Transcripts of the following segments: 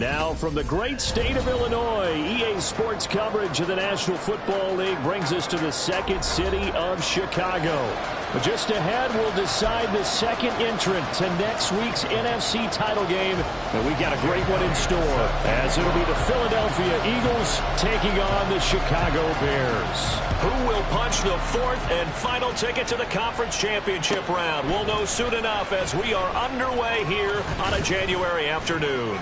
Now from the great state of Illinois, EA Sports coverage of the National Football League brings us to the second city of Chicago. But just ahead, we'll decide the second entrant to next week's NFC title game. And we've got a great one in store, as it'll be the Philadelphia Eagles taking on the Chicago Bears. Who will punch the fourth and final ticket to the conference championship round? We'll know soon enough as we are underway here on a January afternoon.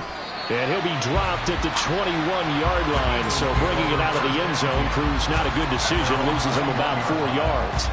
And he'll be dropped at the 21-yard line, so bringing it out of the end zone proves not a good decision. Loses him about 4 yards.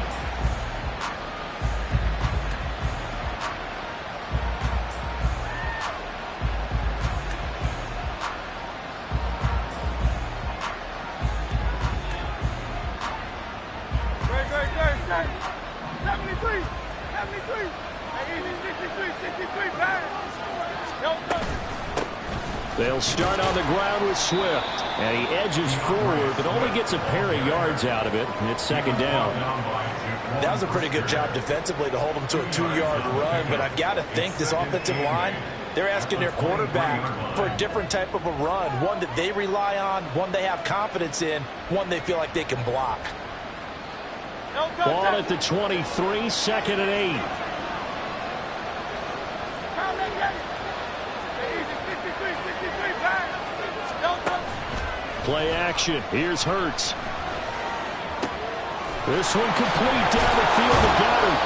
They'll start on the ground with Swift, and he edges forward, but only gets a pair of yards out of it, and it's second down. That was a pretty good job defensively to hold him to a 2-yard run, but I've got to think this offensive line, they're asking their quarterback for a different type of a run, one that they rely on, one they have confidence in, one they feel like they can block. Ball at the 23, second and 8. Play action. Here's Hurts. This one complete down the field to Goddard.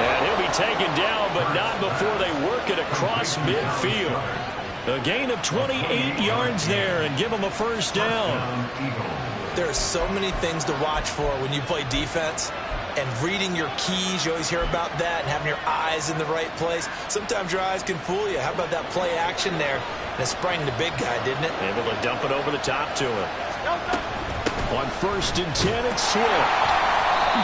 And he'll be taken down, but not before they work it across midfield. A gain of 28 yards there and give him a first down. There are so many things to watch for when you play defense. And reading your keys, you always hear about that, and having your eyes in the right place. Sometimes your eyes can fool you. How about that play action there? And it sprang the big guy, didn't it? Able to dump it over the top to him. On first and 10, it's Swift.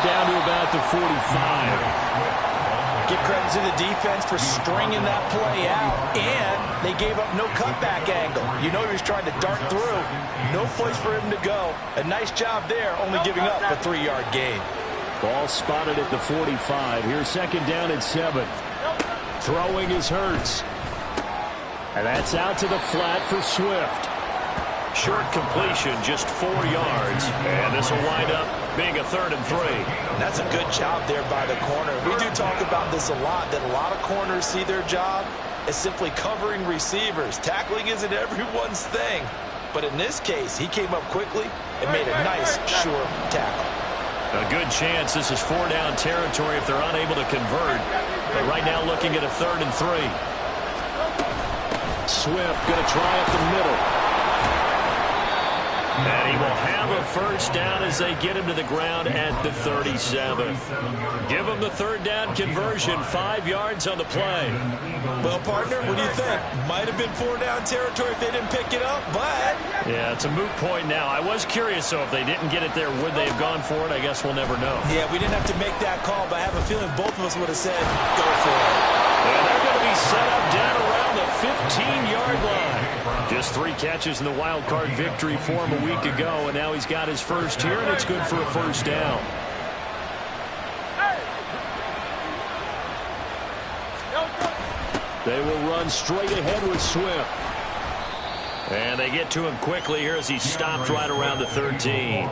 Down to about the 45. Give credit to the defense for stringing that play out, and they gave up no cutback angle. You know he was trying to dart through. No place for him to go. A nice job there, only giving up a 3-yard gain. Ball spotted at the 45. Here's second down at 7. Throwing is Hurts. And that's out to the flat for Swift. Short completion, just 4 yards. And this will wind up being a 3rd and 3. That's a good job there by the corner. We do talk about this a lot, that a lot of corners see their job as simply covering receivers. Tackling isn't everyone's thing. But in this case, he came up quickly and made a nice, short tackle. A good chance this is 4-down territory if they're unable to convert. But right now looking at a 3rd and 3. Swift going to try up the middle. And he will have a first down as they get him to the ground at the 37. Give him the 3rd down conversion, 5 yards on the play. Well, partner, what do you think? Might have been 4-down territory if they didn't pick it up, but... Yeah, it's a moot point now. I was curious, so if they didn't get it there, would they have gone for it? I guess we'll never know. Yeah, we didn't have to make that call, but I have a feeling both of us would have said, go for it. And they're going to be set up down around the 15-yard line. Just 3 catches in the wild card victory for him a week ago, and now he's got his first here, and it's good for a first down. They will run straight ahead with Swift. And they get to him quickly here as he stopped right around the 13.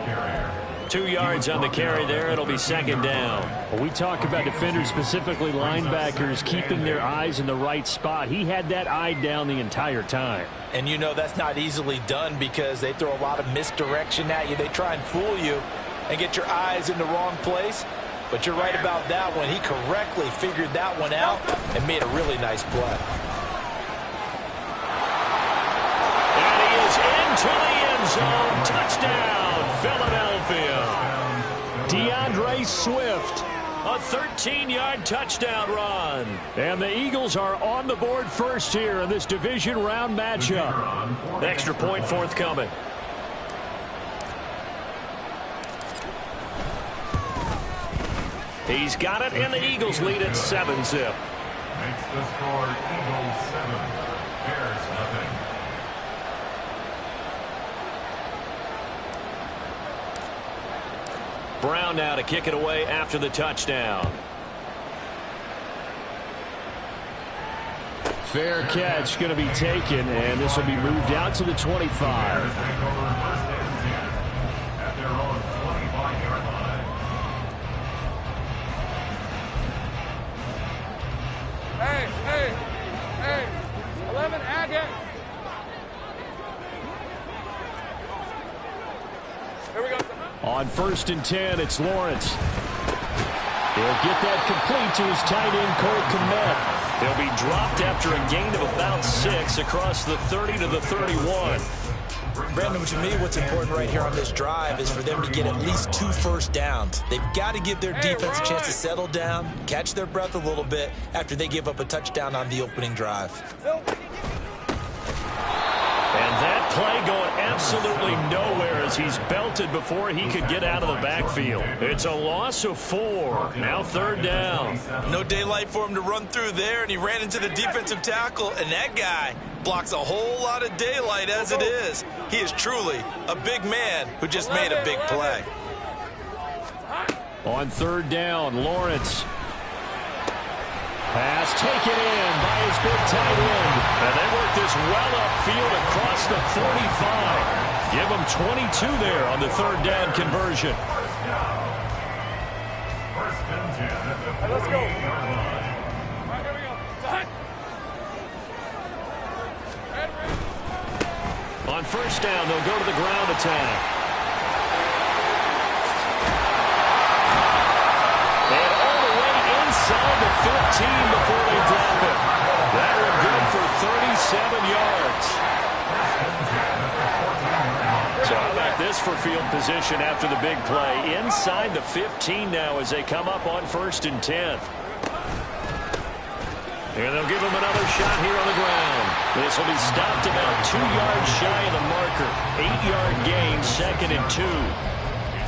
2 yards on the carry there. It'll be second down. When we talk about defenders, specifically linebackers, keeping their eyes in the right spot. He had that eye down the entire time. And you know that's not easily done because they throw a lot of misdirection at you. They try and fool you and get your eyes in the wrong place. But you're right about that one. He correctly figured that one out and made a really nice play. And he is into the end zone. Touchdown, Philadelphia. DeAndre Swift. A 13-yard touchdown run. And the Eagles are on the board first here in this division round matchup. Extra point forthcoming. He's got it, and the Eagles lead at 7-zip. Makes the score Eagles 7, Bears nothing. Brown now to kick it away after the touchdown. Fair catch going to be taken, and this will be moved out to the 25. Hey, 11, add it. Here we go. On 1st and 10, it's Lawrence. He'll get that complete to his tight end, Cole Kmet. He'll be dropped after a gain of about 6 across the 30 to the 31. Brandon, to me, what's important right here on this drive is for them to get at least 2 first downs. They've got to give their defense a chance to settle down, catch their breath a little bit after they give up a touchdown on the opening drive. And that play going absolutely nowhere as he's belted before he could get out of the backfield. It's a loss of 4. Now 3rd down. No daylight for him to run through there, and he ran into the defensive tackle, and that guy blocks a whole lot of daylight as it is. He is truly a big man who just made a big play. On 3rd down, Lawrence. Pass taken in by his big tight end. And they work this well upfield across the 45. Give them 22 there on the 3rd down conversion. Hey, let's go. All right, here we go. On 1st down, they'll go to the ground attack. Inside the 15 before they drop it. That one good for 37 yards. So how about this for field position after the big play? Inside the 15 now as they come up on 1st and 10. And they'll give him another shot here on the ground. This will be stopped about 2 yards shy of the marker. 8-yard gain, 2nd and 2.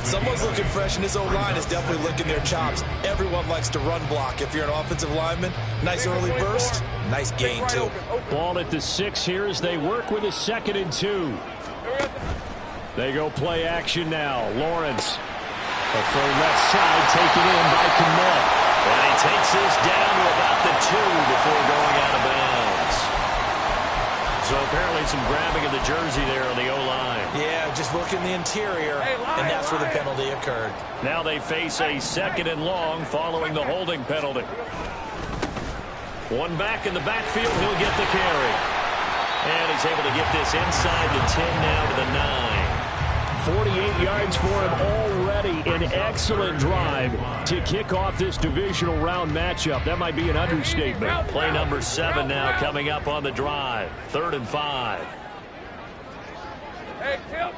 Someone's looking fresh, and his O-line is definitely licking their chops. Everyone likes to run block. If you're an offensive lineman, nice early burst, nice gain, too. Ball at the 6 here as they work with a 2nd and 2. They go play action now. Lawrence. For left side, taken in by Kmet. And he takes this down to about the 2 before going out of bounds. So apparently some grabbing of the jersey there on the O-line. Yeah, just look in the interior, and that's where the penalty occurred. Now they face a 2nd and long following the holding penalty. One back in the backfield, he'll get the carry. And he's able to get this inside the 10 now to the 9. 48 yards for him already. An excellent drive to kick off this divisional round matchup. That might be an understatement. Play number 7 now coming up on the drive. 3rd and 5. Hey, kill.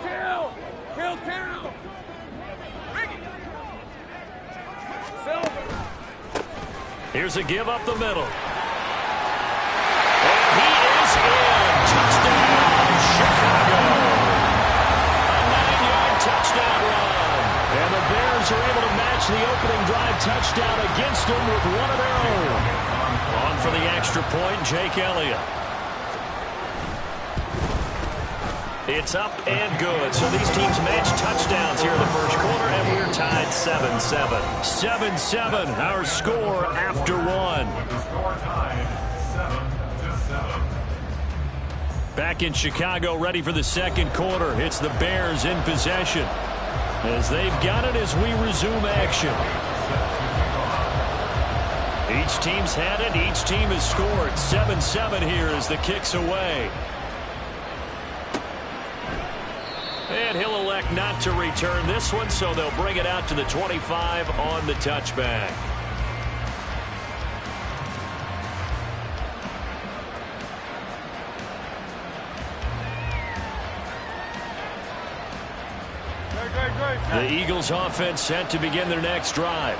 Here's a give up the middle. And he is in. Touchdown, Chicago. A 9-yard touchdown run. And the Bears are able to match the opening drive touchdown against them with one of their own. On for the extra point, Jake Elliott. It's up and good. So these teams match touchdowns here in the first quarter, and we're tied 7-7. 7-7, our score after 1. Back in Chicago, ready for the 2nd quarter. It's the Bears in possession as they've got it as we resume action. Each team's had it. Each team has scored. 7-7 here as the kick's away. And he'll elect not to return this one, so they'll bring it out to the 25 on the touchback. The Eagles offense set to begin their next drive.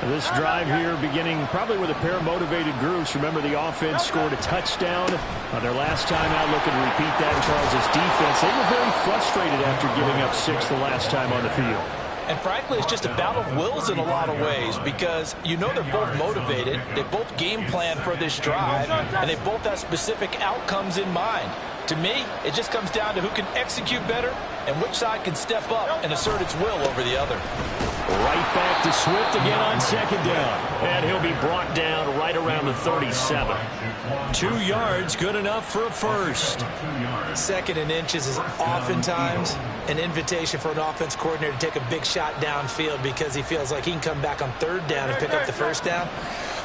This drive here beginning probably with a pair of motivated groups. Remember, the offense scored a touchdown on their last time out, looking to repeat that in Charles' defense. They were very frustrated after giving up 6 the last time on the field. And frankly, it's just a battle of wills in a lot of ways because you know they're both motivated, they both game plan for this drive, and they both have specific outcomes in mind. To me, it just comes down to who can execute better and which side can step up and assert its will over the other. Right back to Swift again on second down. And he'll be brought down right around the 37. 2 yards, good enough for a first. Second and inches is oftentimes an invitation for an offense coordinator to take a big shot downfield because he feels like he can come back on third down and pick up the first down.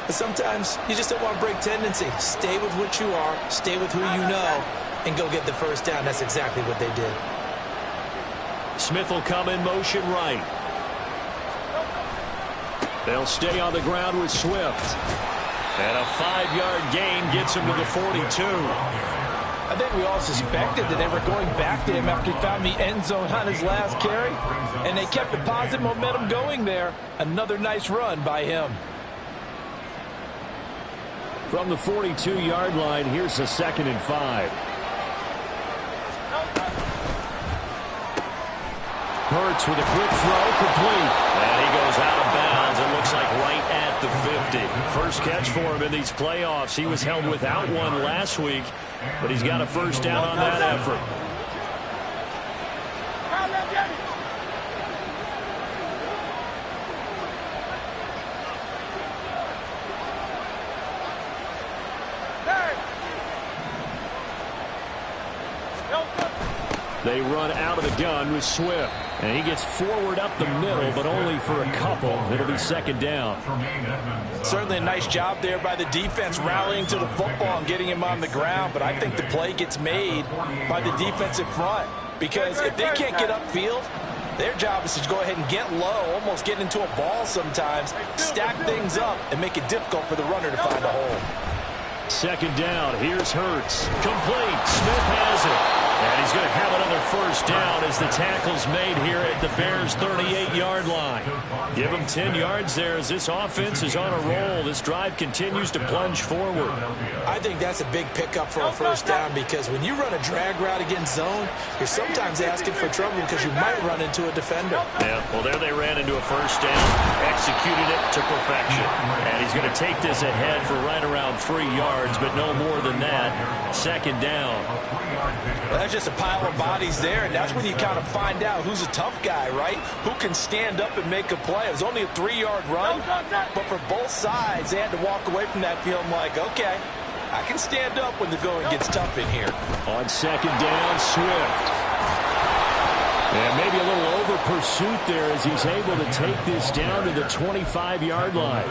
But sometimes you just don't want to break tendency. Stay with what you are, stay with who you know, and go get the first down. That's exactly what they did. Smith will come in motion right. They'll stay on the ground with Swift. And a 5-yard gain gets him to the 42. I think we all suspected that they were going back to him after he found the end zone on his last carry. And they kept the positive momentum going there. Another nice run by him. From the 42-yard line, here's a 2nd and 5. Hurts with a quick throw, complete. And he goes out of bounds. It looks like right at the 50. First catch for him in these playoffs. He was held without one last week, but he's got a first down on that effort. They run out of the gun with Swift. And he gets forward up the middle, but only for a couple. It'll be 2nd down. Certainly a nice job there by the defense rallying to the football and getting him on the ground. But I think the play gets made by the defensive front. Because if they can't get upfield, their job is to go ahead and get low, almost get into a ball sometimes, stack things up, and make it difficult for the runner to find a hole. 2nd down. Here's Hurts. Complete. Smith has it. And he's going to have another first down as the tackle's made here at the Bears' 38-yard line. Give him 10 yards there as this offense is on a roll. This drive continues to plunge forward. I think that's a big pickup for a first down because when you run a drag route against zone, you're sometimes asking for trouble because you might run into a defender. Yeah, well, there they ran into a first down, executed it to perfection. And he's going to take this ahead for right around 3 yards, but no more than that. 2nd down. That's just a pile of bodies there, and that's when you kind of find out who's a tough guy, right? Who can stand up and make a play. It was only a 3-yard run, but for both sides, they had to walk away from that feeling like, okay, I can stand up when the going gets tough in here. On 2nd down, Swift. And maybe a little over pursuit there as he's able to take this down to the 25-yard line.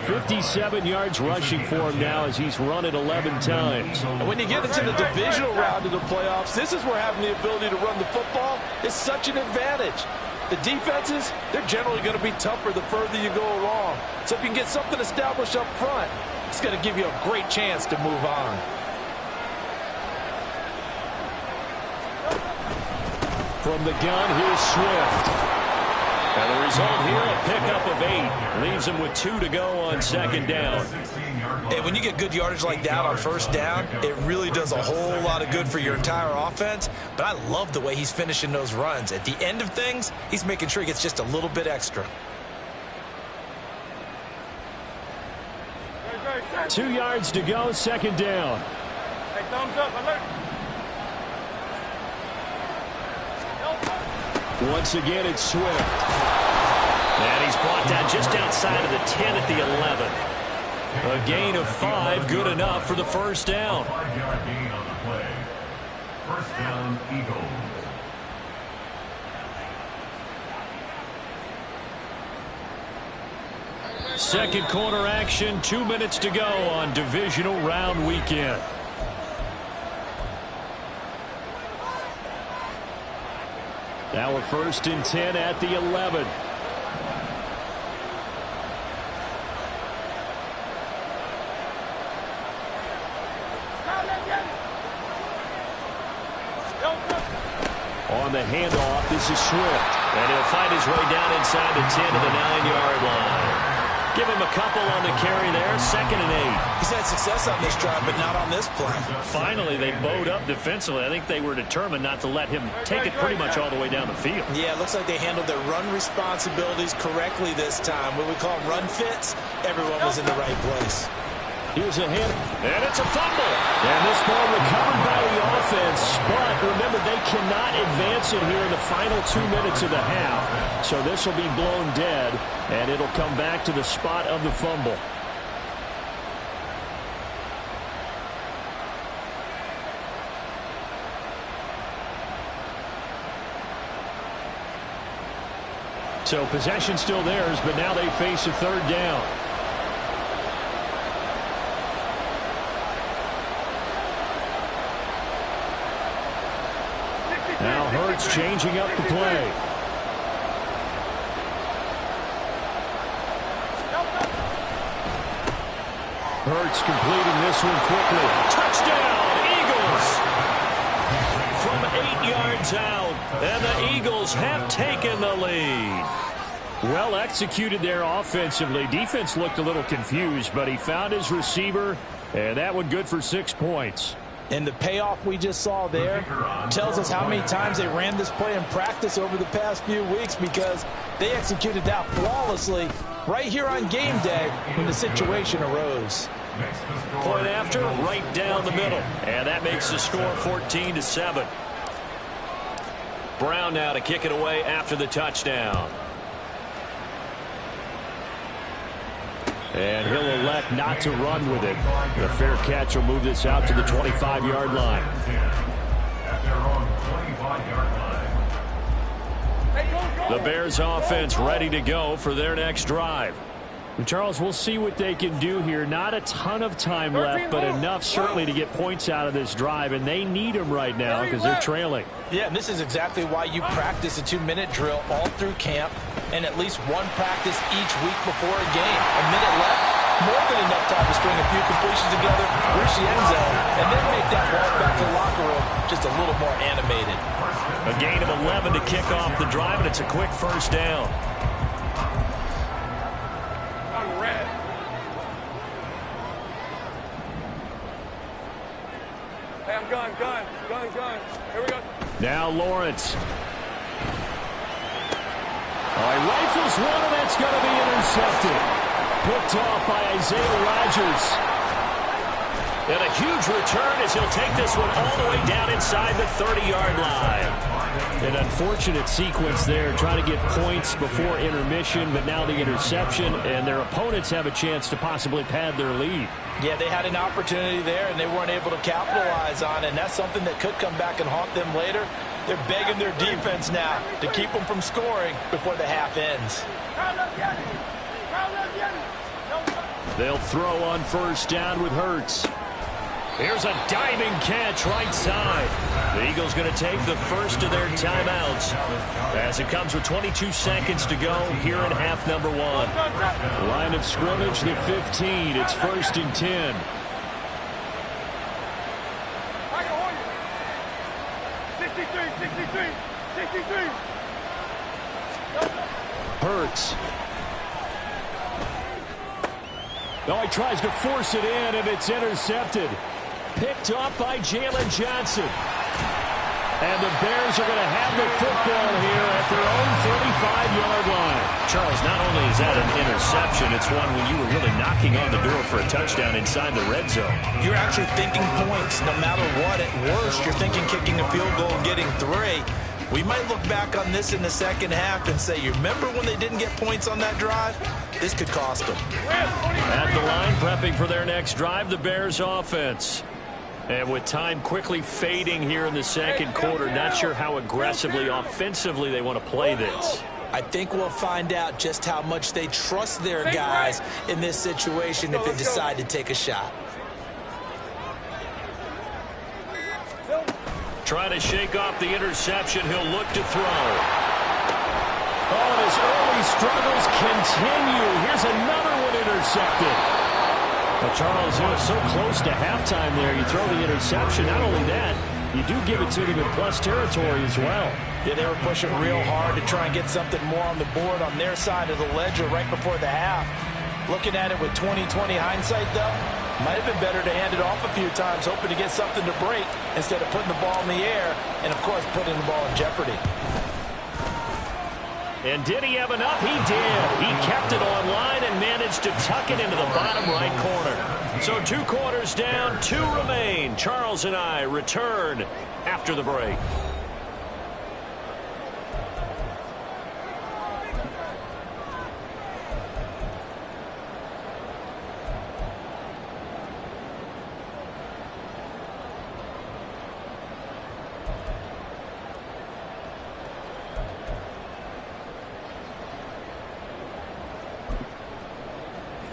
57 yards rushing for him now as he's run it 11 times. And when you get into the divisional round of the playoffs, this is where having the ability to run the football is such an advantage. The defenses, they're generally going to be tougher the further you go along. So if you can get something established up front, it's going to give you a great chance to move on. From the gun, here's Swift. And the result here, a pickup of 8. Leaves him with 2 to go on 2nd down. And when you get good yardage like that on first down, it really does a whole lot of good for your entire offense. But I love the way he's finishing those runs. At the end of things, he's making sure he gets just a little bit extra. 2 yards to go, 2nd down. Hey, thumbs up, alert. Once again, it's Swift. And he's brought down just outside of the 10 at the 11. A gain of 5, good enough for the first down. 5-yard gain on the play. First down, Eagles. Second quarter action, 2 minutes to go on divisional round weekend. Now a 1st and 10 at the 11. On the handoff, this is Swift. And he'll fight his way down inside the 10 to the 9-yard line. Give him a couple on the carry there, 2nd and 8. He's had success on this drive, but not on this play. Finally, they bowed up defensively. I think they were determined not to let him take it pretty much all the way down the field. Yeah, it looks like they handled their run responsibilities correctly this time. What we call run fits, everyone was in the right place. Here's a hit, and it's a fumble. And this ball recovered by the offense, but remember, they cannot advance it here in the final 2 minutes of the half. So this will be blown dead, and it'll come back to the spot of the fumble. So possession still theirs, but now they face a third down. Now Hurts changing up the play. Hurts completing this one quickly. Touchdown, Eagles! From 8 yards out, and the Eagles have taken the lead. Well executed there offensively. Defense looked a little confused, but he found his receiver, and that one good for 6 points. And the payoff we just saw there tells us how many times they ran this play in practice over the past few weeks, because they executed that flawlessly right here on game day when the situation arose. Point after, right down the middle. And that makes the score 14-7. Brown now to kick it away after the touchdown. And he'll elect not to run with it. The fair catch will move this out to the 25-yard line. The Bears offense ready to go for their next drive. And Charles, we'll see what they can do here. Not a ton of time left, but enough certainly to get points out of this drive, and they need them right now because they're trailing. Yeah, and this is exactly why you practice a 2-minute drill all through camp and at least one practice each week before a game. A minute left, more than enough time to string a few completions together, reach the end zone, and then make that walk back to the locker room just a little more animated. A gain of 11 to kick off the drive, and it's a quick first down. Gun. Here we go. Now Lawrence. He rifles one, and that's going to be intercepted. Picked off by Isaiah Rodgers. And a huge return as he'll take this one all the way down inside the 30-yard line. An unfortunate sequence there, trying to get points before intermission, but now the interception, and their opponents have a chance to possibly pad their lead. Yeah, they had an opportunity there, and they weren't able to capitalize on it, and that's something that could come back and haunt them later. They're begging their defense now to keep them from scoring before the half ends. They'll throw on first down with Hurts. Here's a diving catch right side. The Eagles going to take the first of their timeouts as it comes with 22 seconds to go here in half number 1. Line of scrimmage, the 15. It's 1st and 10. Hurts. He tries to force it in, and it's intercepted. Picked off by Jalen Johnson. And the Bears are going to have the football here at their own 35-yard line. Charles, not only is that an interception, it's one when you were really knocking on the door for a touchdown inside the red zone. You're actually thinking points no matter what. At worst, you're thinking kicking a field goal and getting 3. We might look back on this in the second half and say, you remember when they didn't get points on that drive? This could cost them. At the line, prepping for their next drive, the Bears offense. And with time quickly fading here in the second quarter, not sure how aggressively, offensively they want to play this. I think we'll find out just how much they trust their guys in this situation if they decide to take a shot. Trying to shake off the interception, he'll look to throw. Oh, and his early struggles continue. Here's another one intercepted. Well, Charles, it was so close to halftime there. You throw the interception. Not only that, you do give it to them in plus territory as well. Yeah, they were pushing real hard to try and get something more on the board on their side of the ledger right before the half. Looking at it with 20/20 hindsight, though, might have been better to hand it off a few times, hoping to get something to break instead of putting the ball in the air and, of course, putting the ball in jeopardy. And did he have enough? He did. He kept it on line and managed to tuck it into the bottom right corner. So 2 quarters down, 2 remain. Charles and I return after the break.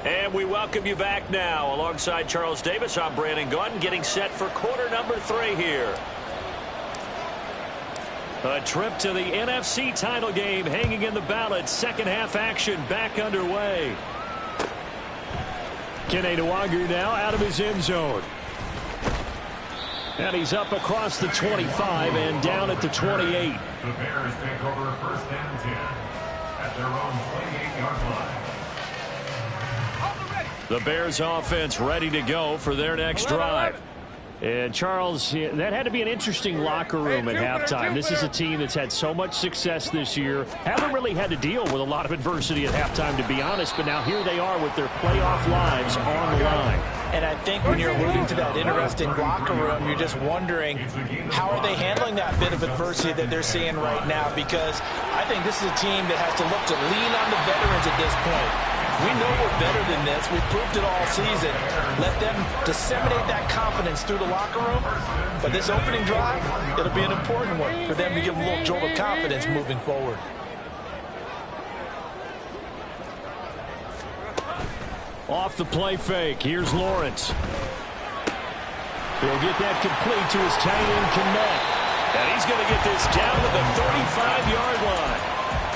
And we welcome you back now. Alongside Charles Davis, I'm Brandon Gaudin, getting set for quarter number 3 here. A trip to the NFC title game hanging in the balance. Second half action back underway. Kene Nwangwu now out of his end zone. And he's up across the 25 and down at the 28. The Bears take over 1st and 10 at their own 28-yard line. The Bears offense ready to go for their next drive. And Charles, that had to be an interesting locker room at halftime. This is a team that's had so much success this year. Haven't really had to deal with a lot of adversity at halftime, to be honest. But now here they are with their playoff lives on the line. And I think when you're alluding to that interesting locker room, you're just wondering how are they handling that bit of adversity that they're seeing right now, because I think this is a team that has to look to lean on the veterans at this point. We know we're better than this. We've proved it all season. Let them disseminate that confidence through the locker room. But this opening drive, it'll be an important one for them to give them a little jolt of confidence moving forward. Off the play fake, here's Lawrence. He'll get that complete to his tight end, Kmet. And he's going to get this down to the 35-yard line.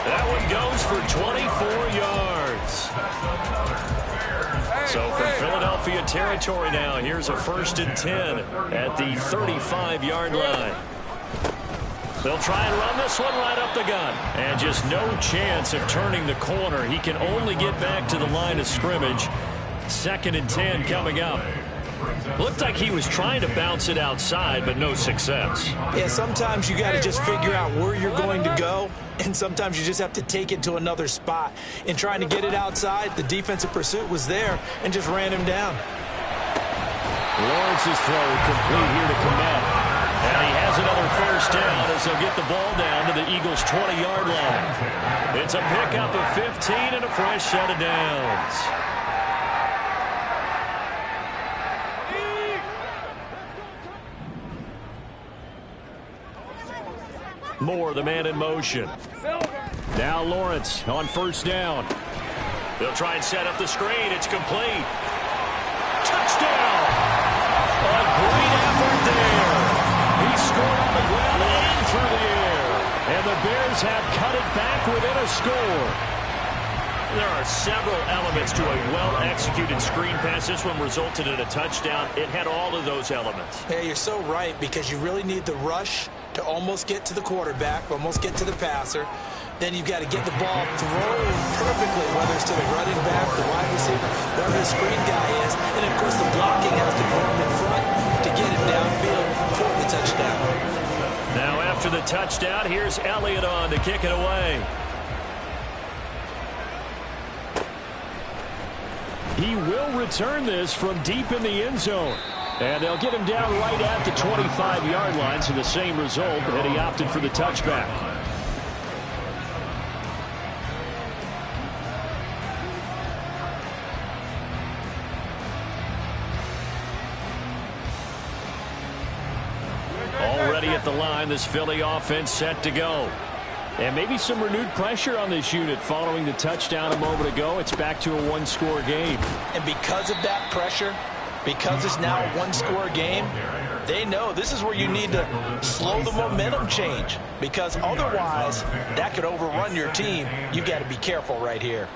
That one goes for 24 yards. So from Philadelphia territory now, here's a 1st and 10 at the 35-yard line. They'll try and run this one right up the gun. And just no chance of turning the corner. He can only get back to the line of scrimmage. 2nd and 10 coming up. Looked like he was trying to bounce it outside, but no success. Yeah, sometimes you got to just figure out where you're going to go, and sometimes you just have to take it to another spot. In trying to get it outside, the defensive pursuit was there and just ran him down. Lawrence's throw complete here to Kmet. And he has another 1st down as they'll get the ball down to the Eagles' 20-yard line. It's a pickup of 15 and a fresh set of downs. Moore, the man in motion. Now Lawrence on 1st down. They'll try and set up the screen. It's complete. Touchdown! A great effort there. He scored on the ground and through the air. And the Bears have cut it back within a score. There are several elements to a well-executed screen pass. This one resulted in a touchdown. It had all of those elements. Yeah, you're so right, because you really need the rush to almost get to the quarterback, almost get to the passer. Then you've got to get the ball thrown perfectly, whether it's to the running back, the wide receiver, whoever the screen guy is. And, of course, the blocking has to come in front to get him downfield for the touchdown. Now after the touchdown, here's Elliott on to kick it away. He will return this from deep in the end zone. And they'll get him down right at the 25-yard line, so the same result, and he opted for the touchback. Already at the line, this Philly offense set to go. And maybe some renewed pressure on this unit following the touchdown a moment ago. It's back to a one-score game. And because of that pressure, because it's now a one-score game, they know this is where you need to slow the momentum change, because otherwise that could overrun your team. You've got to be careful right here.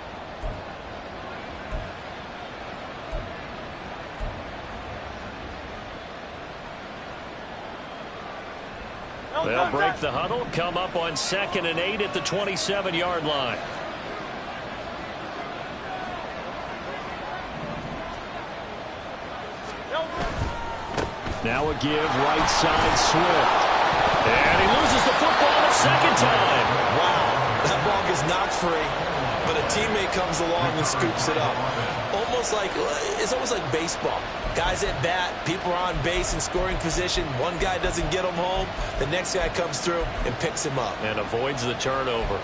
They'll break the huddle, come up on 2nd and 8 at the 27-yard line. Now a give, right side, Swift. And he loses the football a second time. Wow, that ball gets knocked free, but a teammate comes along and scoops it up. It's almost like baseball. Guys at bat, people are on base in scoring position. One guy doesn't get him home. The next guy comes through and picks him up. And avoids the turnover.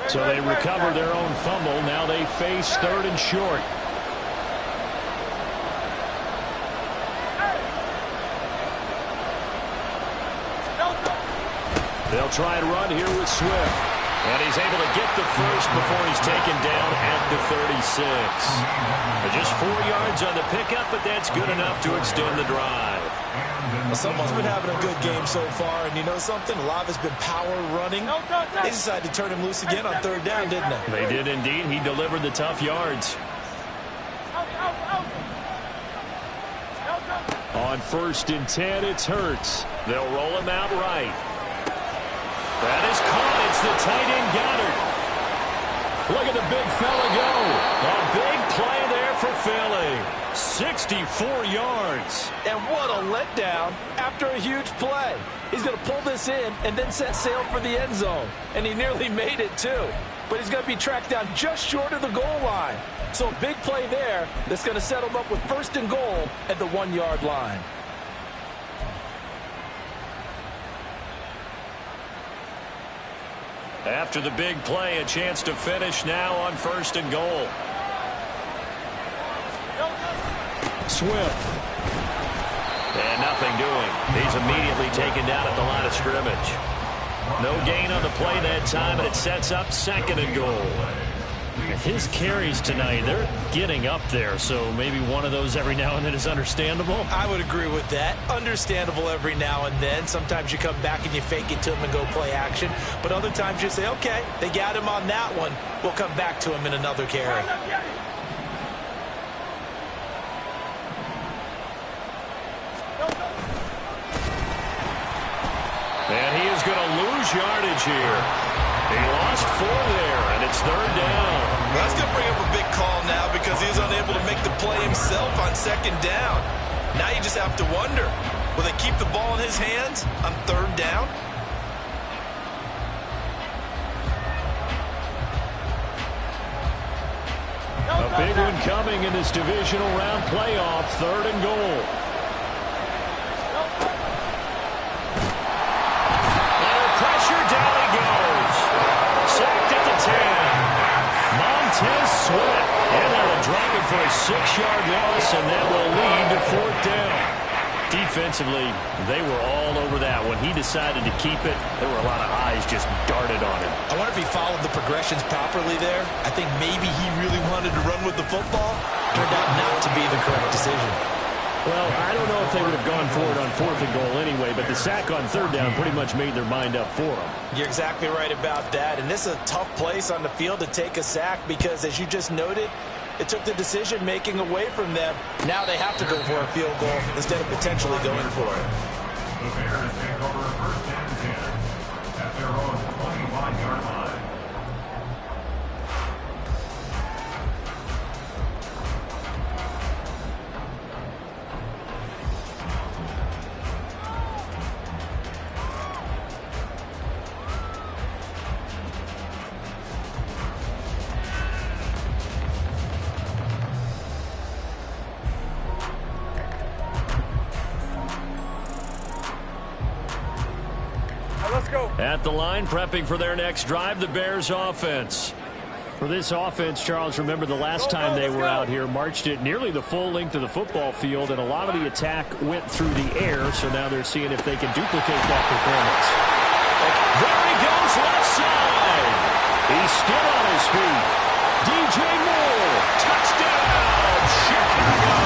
So they recover their own fumble. Now they face 3rd and short. They'll try and run here with Swift. And he's able to get the first before he's taken down at the 36. Just 4 yards on the pickup, but that's good enough to extend the drive. Well, someone's been having a good game so far, and you know something? A lot of it's been power running. They decided to turn him loose again on 3rd down, didn't they? They did indeed. He delivered the tough yards. On 1st and 10, it's Hurts. They'll roll him out right. That is caught. It's the tight end Goddard. Look at the big fella go. A big play there for Philly. 64 yards. And what a letdown after a huge play. He's going to pull this in and then set sail for the end zone. And he nearly made it, too. But he's going to be tracked down just short of the goal line. So a big play there that's going to set him up with 1st and goal at the 1-yard line. After the big play, a chance to finish now on 1st and goal. Swift. And nothing doing. He's immediately taken down at the line of scrimmage. No gain on the play that time, and it sets up 2nd and goal. His carries tonight, they're getting up there, so maybe one of those every now and then is understandable. I would agree with that. Understandable every now and then. Sometimes you come back and you fake it to him and go play action. But other times you say, okay, they got him on that one. We'll come back to him in another carry. And he is going to lose yardage here. He lost 4 there, and it's 3rd down. Well, that's going to bring up a big call now because he was unable to make the play himself on 2nd down. Now you just have to wonder, will they keep the ball in his hands on 3rd down? A big one coming in this divisional round playoff, 3rd and goal. Under pressure, down he goes. Sacked at the 10. Montez Sweat. And they'll drop him for a 6-yard loss, and that will lead to 4th down. Defensively, they were all over that. When he decided to keep it, there were a lot of eyes just darted on him. I wonder if he followed the progressions properly there. I think maybe he really wanted to run with the football. Turned out not to be the correct decision. Well, I don't know if they would have gone for it on 4th and goal anyway, but the sack on 3rd down pretty much made their mind up for them. You're exactly right about that. And this is a tough place on the field to take a sack because, as you just noted, it took the decision-making away from them. Now they have to go for a field goal instead of potentially going for it. The Bears take over 1st and 10 at their own 25-yard line. At the line, prepping for their next drive, the Bears offense. For this offense, Charles, remember the last time they were out here, marched it nearly the full length of the football field, and a lot of the attack went through the air, so now they're seeing if they can duplicate that performance. There he goes, left side. He's still on his feet. DJ Moore, touchdown, Chicago.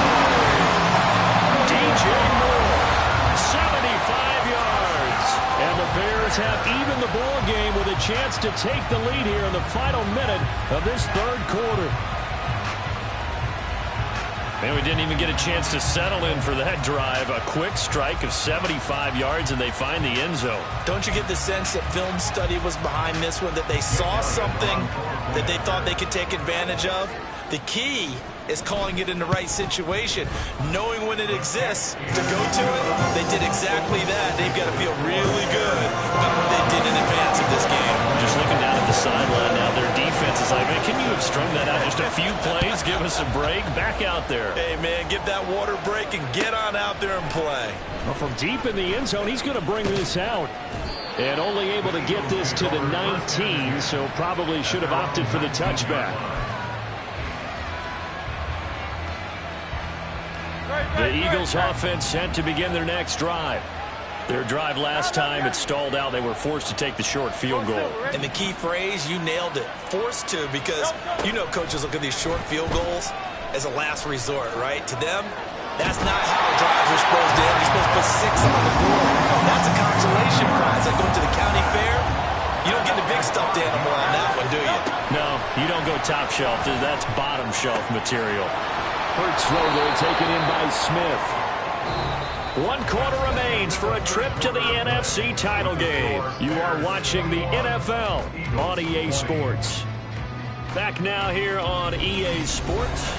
DJ Moore, 75 yards. And the Bears have even the ball game with a chance to take the lead here in the final minute of this 3rd quarter. And we didn't even get a chance to settle in for that drive. A quick strike of 75 yards, and they find the end zone. Don't you get the sense that film study was behind this one, that they saw something that they thought they could take advantage of? The key is calling it in the right situation. Knowing when it exists to go to it, they did exactly that. They've got to feel really good about what they did in advance of this game. Just looking down at the sideline now, their defense is like, man, can you have strung that out just a few plays? Give us a break. Back out there. Hey, man, give that water break and get on out there and play. Well, from deep in the end zone, he's going to bring this out. And only able to get this to the 19, so probably should have opted for the touchback. The Eagles offense set to begin their next drive. Their drive last time, it stalled out. They were forced to take the short field goal. And the key phrase, you nailed it. Forced to, because you know coaches look at these short field goals as a last resort, right? To them, that's not how drives are supposed to end. You're supposed to put 6 on the board. That's a consolation prize. Like going to the county fair, you don't get the big stuffed animal on that one, do you? No, you don't go top shelf. That's bottom shelf material. Hurts throw goal taken in by Smith. 1 quarter remains for a trip to the NFC title game. You are watching the NFL on EA Sports. Back now here on EA Sports.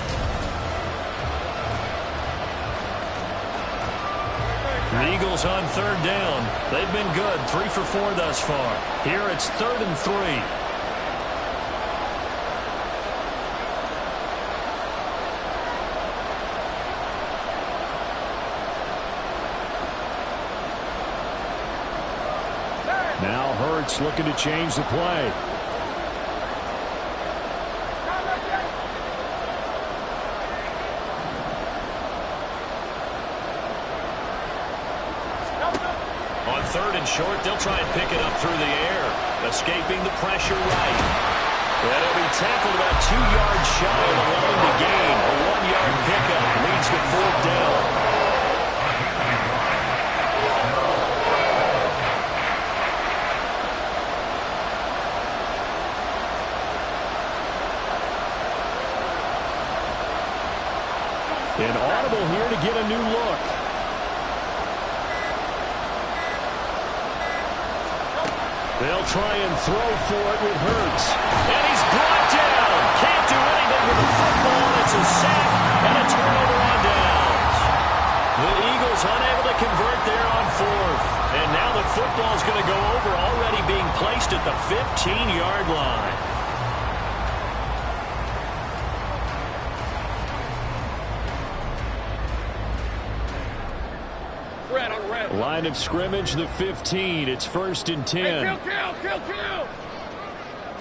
The Eagles on 3rd down. They've been good, 3 for 4 thus far. Here it's 3rd and 3. Now Hurts looking to change the play. On 3rd and short, they'll try and pick it up through the air. Escaping the pressure right. That'll be tackled about 2 yards shy of the line to gain. A 1-yard pickup leads to 4th down. An audible here to get a new look. They'll try and throw for it with Hurts. And he's brought down. Can't do anything with the football. It's a sack and a turnover on downs. The Eagles unable to convert there on 4th. And now the football's going to go over, already being placed at the 15-yard line. Line of scrimmage, the 15. It's 1st and 10. Hey, kill.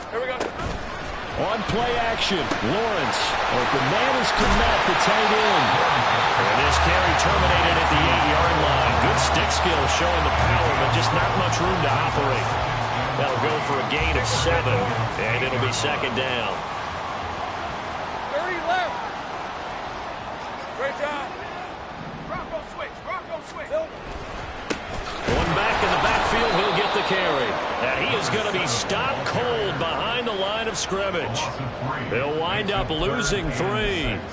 Here we go. On play action, Lawrence. Open man is to Matt, the tight end. And this carry terminated at the 8-yard line. Good stick skill showing the power, but just not much room to operate. That'll go for a gain of 7, and it'll be 2nd down. 30 left. Great job. Bronco switch. One back in the backfield, he'll get the carry. And he is going to be stopped cold behind the line of scrimmage. They'll wind up losing 3.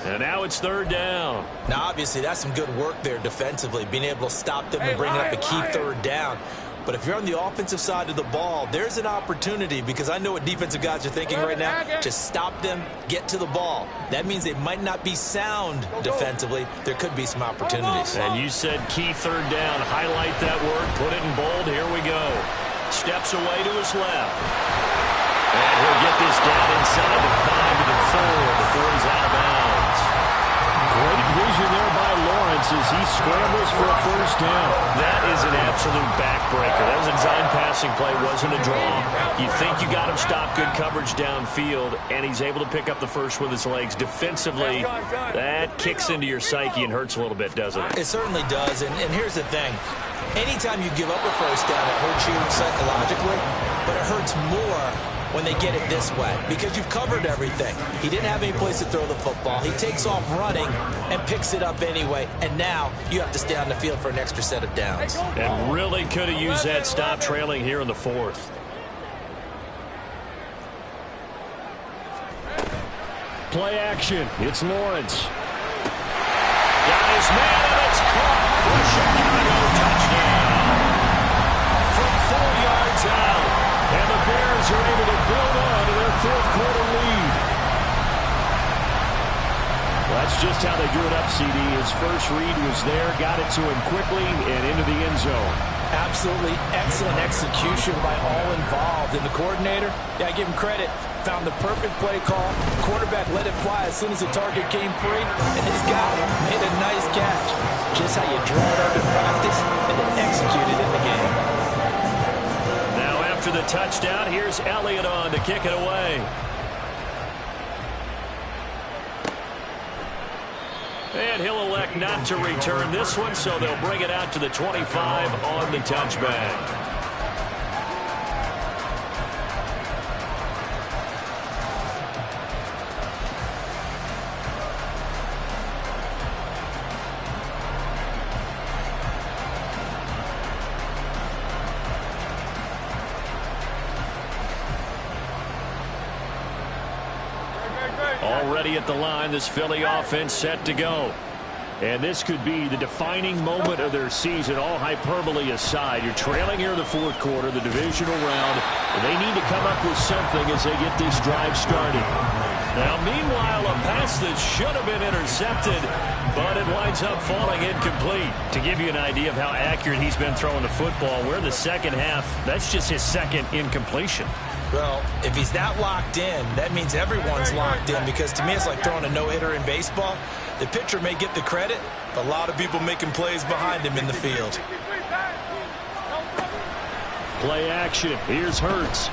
And now it's 3rd down. Now, obviously, that's some good work there defensively, being able to stop them and bringing up a key 3rd down. But if you're on the offensive side of the ball, there's an opportunity, because I know what defensive guys are thinking right now. Just stop them, get to the ball. That means they might not be sound defensively. There could be some opportunities. And you said key 3rd down. Highlight that word. Put it in bold. Here we go. Steps away to his left. And he'll get this down inside the 5 to the 4 before he's out of bounds. Great vision there by Lawrence as he scrambles for a 1st down. That is an absolute backbreaker. That was a design passing play, wasn't a draw. You think you got him stopped, good coverage downfield, and he's able to pick up the first with his legs. Defensively, that kicks into your psyche and hurts a little bit, doesn't it? It certainly does, and here's the thing. Anytime you give up a 1st down, it hurts you psychologically, but it hurts more when they get it this way, because you've covered everything. He didn't have any place to throw the football. He takes off running and picks it up anyway, and now you have to stay on the field for an extra set of downs. And really could have used that stop trailing here in the 4th. Play action. It's Lawrence. Got his man, and it's caught for a Chicago touchdown. From 4 yards out. And the Bears are able to build on to their 4th quarter lead. just how they drew it up, CD. His first read was there, got it to him quickly, and into the end zone. Absolutely excellent execution by all involved. And the coordinator, yeah, I give him credit, found the perfect play call. Quarterback let it fly as soon as the target came free, and his guy made a nice catch. Just how you draw it up in practice and then execute it in the game. Now after the touchdown, here's Elliott on to kick it away. And he'll elect not to return this one, so they'll bring it out to the 25 on the touchback. Already at the line, this Philly offense set to go. And this could be the defining moment of their season, all hyperbole aside. You're trailing here in the fourth quarter, the divisional round. They need to come up with something as they get this drive started. Now, meanwhile, a pass that should have been intercepted, but it winds up falling incomplete. To give you an idea of how accurate he's been throwing the football, we're in the second half. That's just his second incompletion. Well, if he's that locked in, that means everyone's locked in, because to me it's like throwing a no-hitter in baseball. The pitcher may get the credit, but a lot of people making plays behind him in the field. Play action. Here's Hurts.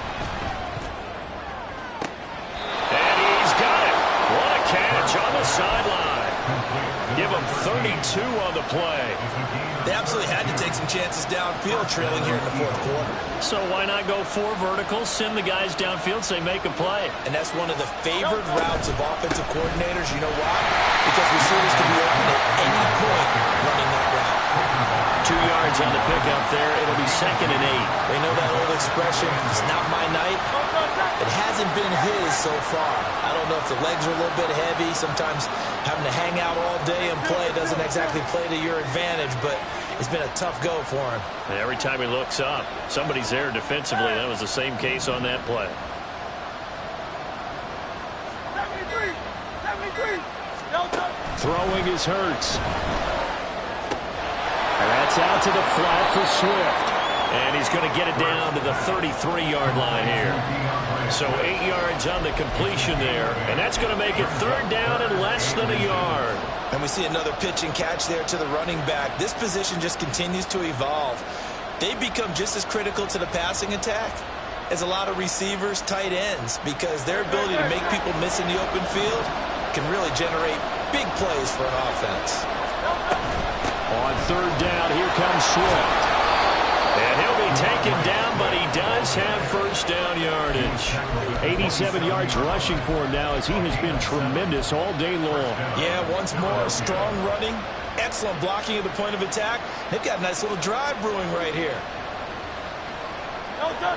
And he's got it. What a catch on the sideline. Give him 32 on the play. They absolutely had to take some chances downfield trailing here in the fourth quarter. So why not go 4 verticals, send the guys downfield, say make a play. And that's one of the favored routes of offensive coordinators. You know why? Because receivers can be open at any point running that route. 2 yards on the pickup there. It'll be 2nd and 8. They know that old expression, it's not my night. It hasn't been his so far. I don't know if the legs are a little bit heavy. Sometimes having to hang out all day and play doesn't exactly play to your advantage, but it's been a tough go for him. And every time he looks up, somebody's there defensively. That was the same case on that play. 73. Throwing his Hurts. And that's out to the flat for Swift. And he's going to get it down to the 33-yard line here. So 8 yards on the completion there. And that's going to make it 3rd down and less than a yard. And we see another pitch and catch there to the running back. This position just continues to evolve. They become just as critical to the passing attack as a lot of receivers, tight ends, because their ability to make people miss in the open field can really generate big plays for an offense. On 3rd down, here comes Swift. And he'll be taken down, but he does have 1st down yardage. 87 yards rushing for him now, as he has been tremendous all day long. Yeah, once more, strong running, excellent blocking at the point of attack. They've got a nice little drive brewing right here.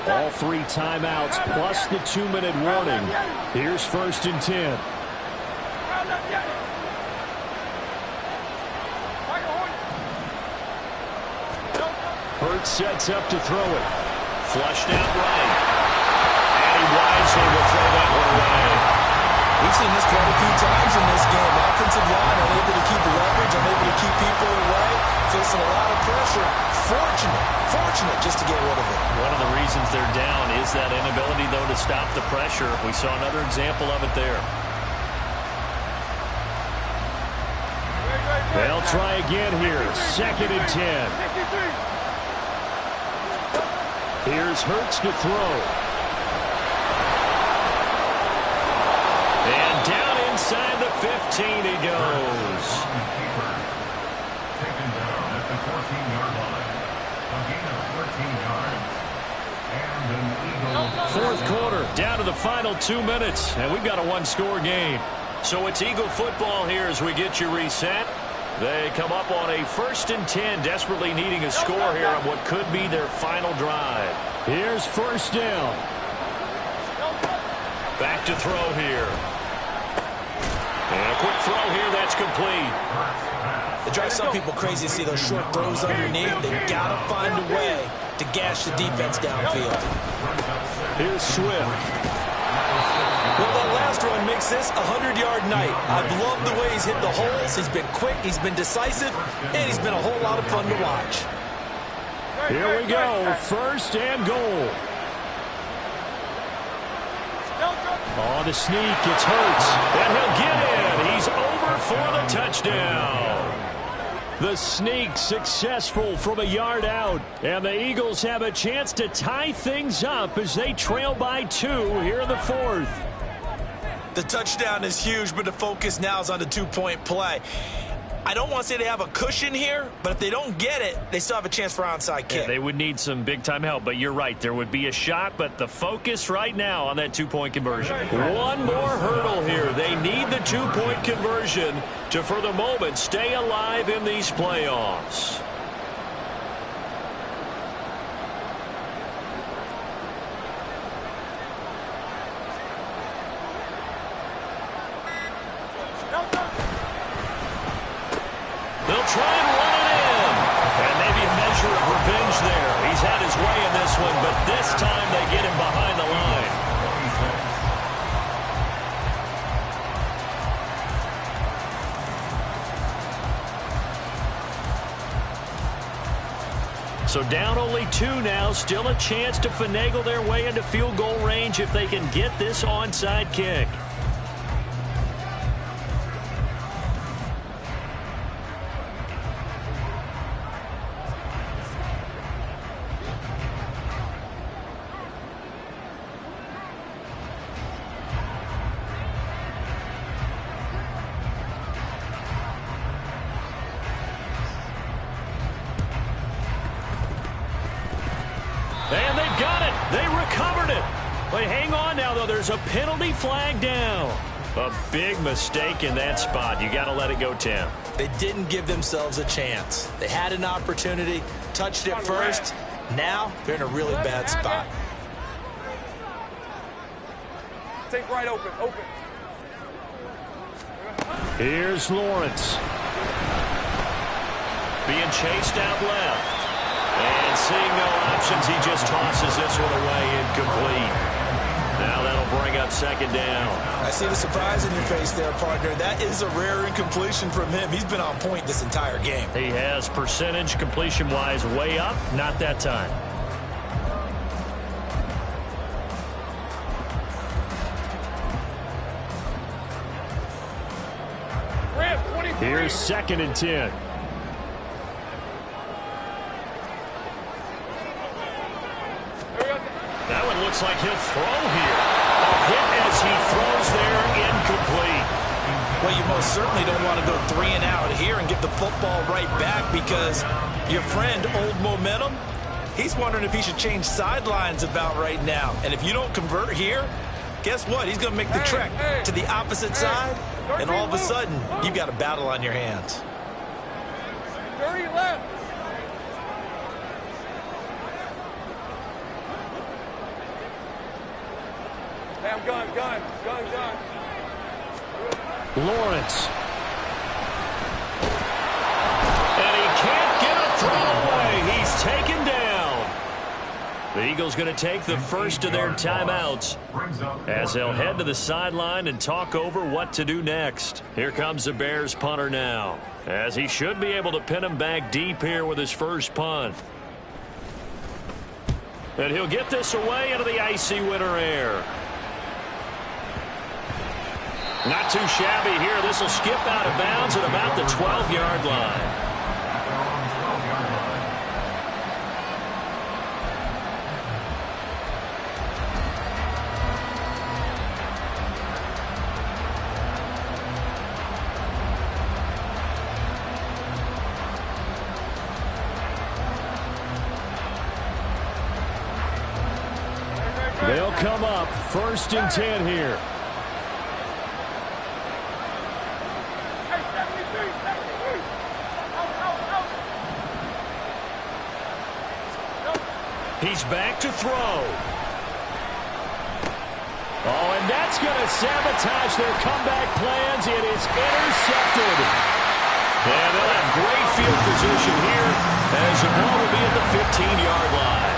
All 3 timeouts plus the 2-minute warning. Here's 1st and 10. Hurts sets up to throw it. Flushed out right. And he wisely will throw that one away. We've seen this quite a few times in this game. Offensive line unable to keep leverage, unable to keep people away, facing a lot of pressure. Fortunate just to get rid of it. One of the reasons they're down is that inability, though, to stop the pressure. We saw another example of it there. They'll try again here. 2nd and 10. Here's Hurts to throw. And down inside the 15 he goes. Taken down at the 14-yard line. A gain of 14 yards. And an Eagle. 4th quarter, down to the final 2 minutes, and we've got a 1-score game. So it's Eagle football here as we get you reset. They come up on a 1st and 10, desperately needing a score here on what could be their final drive. Here's 1st down. Back to throw here. And a quick throw here, that's complete. It drives some people crazy to see those short throws underneath. They've got to find a way to gash the defense downfield. Here's Swift. Well, that last one makes makes this a 100-yard night. I've loved the way he's hit the holes. He's been quick, he's been decisive, and he's been a whole lot of fun to watch. Here we go, first and goal. Oh, the sneak, it's Hurts, and he'll get in. He's over for the touchdown. The sneak successful from a yard out, and the Eagles have a chance to tie things up as they trail by 2 here in the 4th. The touchdown is huge, but the focus now is on the two-point play. I don't want to say they have a cushion here, but if they don't get it, they still have a chance for onside kick. Yeah, they would need some big-time help, but you're right. There would be a shot, but the focus right now on that two-point conversion. One more hurdle here. They need the two-point conversion to, for the moment, stay alive in these playoffs. They'll try and run it in. And maybe a measure of revenge there. He's had his way in this one, but this time they get him behind the line. So down only 2 now. Still a chance to finagle their way into field goal range if they can get this onside kick. And they've got it. They recovered it. But hang on now, though. There's a penalty flag down. A big mistake in that spot. You got to let it go, Tim. They didn't give themselves a chance. They had an opportunity, touched it first. Now they're in a really bad spot. Take right open. Here's Lawrence. Being chased out left. And seeing no options, he just tosses this one away incomplete. Now that'll bring up second down. I see the surprise in your face there, partner. That is a rare incompletion from him. He's been on point this entire game. He has percentage completion-wise way up. Not that time. Here's 2nd and 10. That one looks like he'll throw here. A hit as he throws there, incomplete. Well, you most certainly don't want to go 3 and out here and get the football right back because your friend, Old Momentum, he's wondering if he should change sidelines about right now. And if you don't convert here, guess what? He's going to make the trek to the opposite side, and all of a sudden, you've got a battle on your hands. 30 left. Damn, gun. Lawrence. And he can't get a throw away. He's taken down. The Eagles going to take the first of their timeouts as they'll head to the sideline and talk over what to do next. Here comes the Bears punter now, as he should be able to pin him back deep here with his first punt. And he'll get this away into the icy winter air. Not too shabby here. This will skip out of bounds at about the 12-yard line. They'll come up 1st and 10 here. He's back to throw. Oh, and that's going to sabotage their comeback plans. It is intercepted. And they'll have great field position here as the ball will be at the 15-yard line.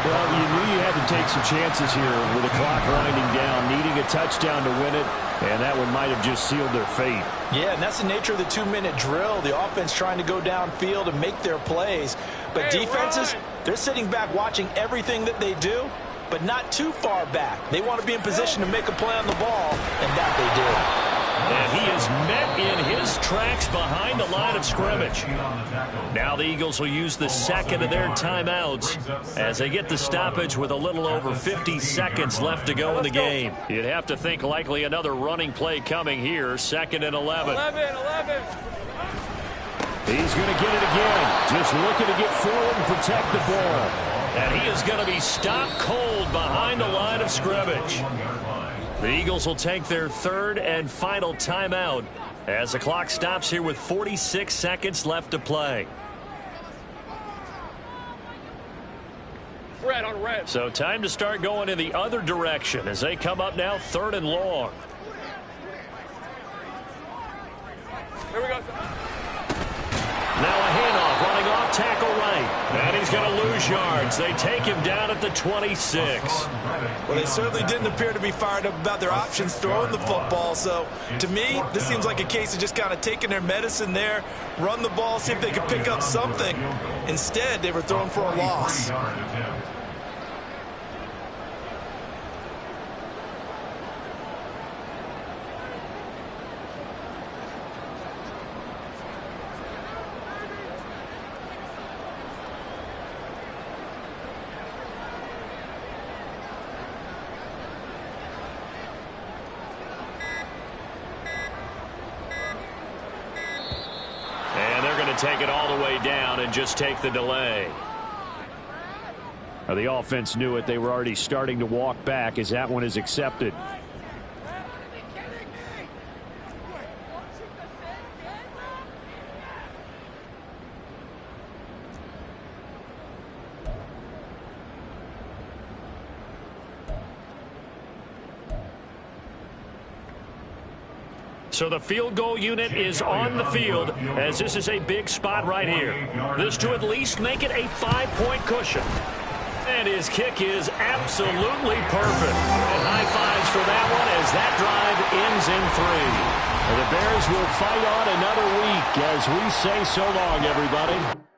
Well, you knew you had to take some chances here with the clock winding down, needing a touchdown to win it, and that one might have just sealed their fate. Yeah, and that's the nature of the 2-minute drill. The offense trying to go downfield and make their plays. But defenses, they're sitting back watching everything that they do, but not too far back. They want to be in position to make a play on the ball, and that they do. And he is met in his tracks behind the line of scrimmage. Now the Eagles will use the second of their timeouts as they get the stoppage with a little over 50 seconds left to go in the game. You'd have to think likely another running play coming here, 2nd and 11. 11. He's going to get it again. Just looking to get forward and protect the ball. And he is going to be stopped cold behind the line of scrimmage. The Eagles will take their 3rd and final timeout as the clock stops here with 46 seconds left to play. Red on red. So time to start going in the other direction as they come up now 3rd and long. Here we go. Now a handoff running off tackle right. And he's going to lose yards. They take him down at the 26. Well, they certainly didn't appear to be fired up about their options throwing the football. So, to me, this seems like a case of just kind of taking their medicine there, run the ball, see if they could pick up something. Instead, they were throwing for a loss. Take it all the way down and just take the delay. Now, the offense knew it. They were already starting to walk back as that one is accepted. So the field goal unit is on the field as this is a big spot right here. This to at least make it a 5-point cushion. And his kick is absolutely perfect. And high fives for that one as that drive ends in 3. And the Bears will fight on another week as we say so long, everybody.